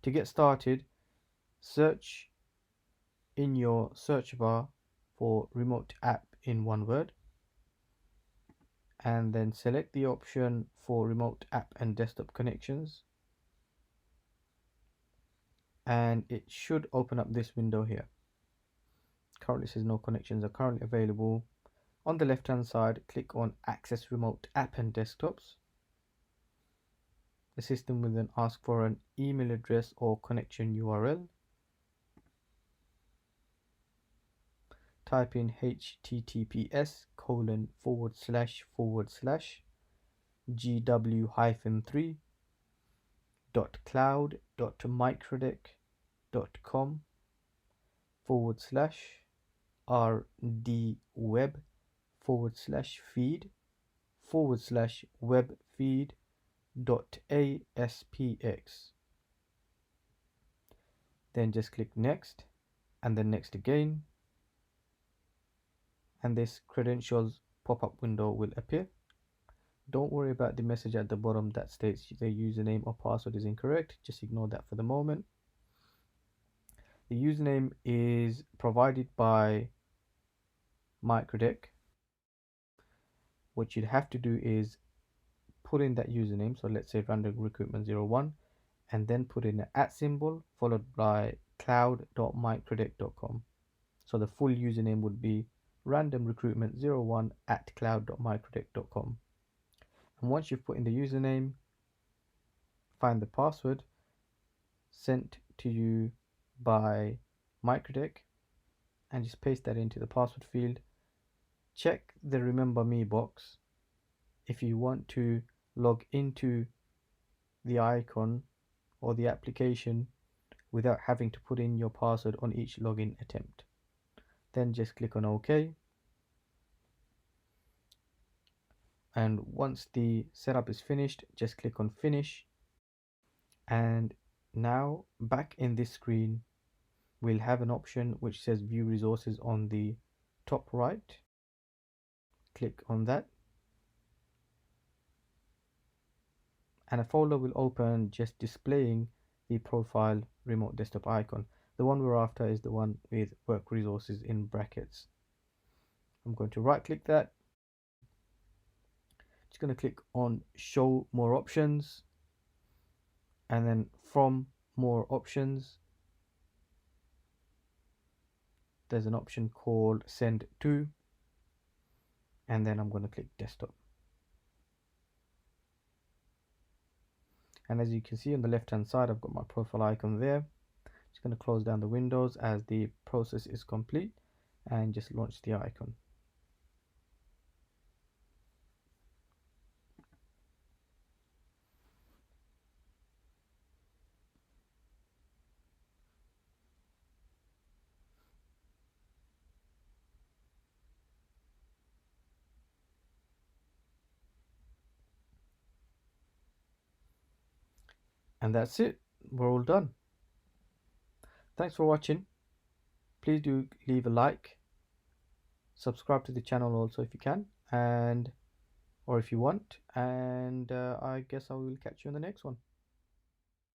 To get started, search in your search bar for remote app in one word, and then select the option for remote app and desktop connections, and it should open up this window here. Currently says no connections are currently available. On the left hand side, click on access remote app and desktops. The system will then ask for an email address or connection URL. Type in https://rdweb/feed/webfeed.aspx. Then just click next and then next again, and this credentials pop-up window will appear. Don't worry about the message at the bottom that states the username or password is incorrect. Just ignore that for the moment. The username is provided by Microdec. What you'd have to do is put in that username. So let's say random recruitment 01, and then put in an @ symbol followed by cloud.microdec.com. So the full username would be randomrecruitment01@cloud.microdec.com. And once you've put in the username, find the password sent to you by Microdec and just paste that into the password field. Check the remember me box if you want to log into the icon or the application without having to put in your password on each login attempt. Then just click on OK. And once the setup is finished, just click on finish. And now back in this screen, we'll have an option which says view resources on the top right. Click on that. And a folder will open just displaying the profile remote desktop icon. The one we're after is the one with work resources in brackets. I'm going to right click that. Just going to click on show more options, and then from more options there's an option called send to, and then I'm going to click desktop. And as you can see on the left hand side, I've got my profile icon there. Just going to close down the windows as the process is complete and just launch the icon. And that's it, we're all done. Thanks for watching. Please do leave a like, subscribe to the channel also if you can, or if you want, and I guess I will catch you in the next one.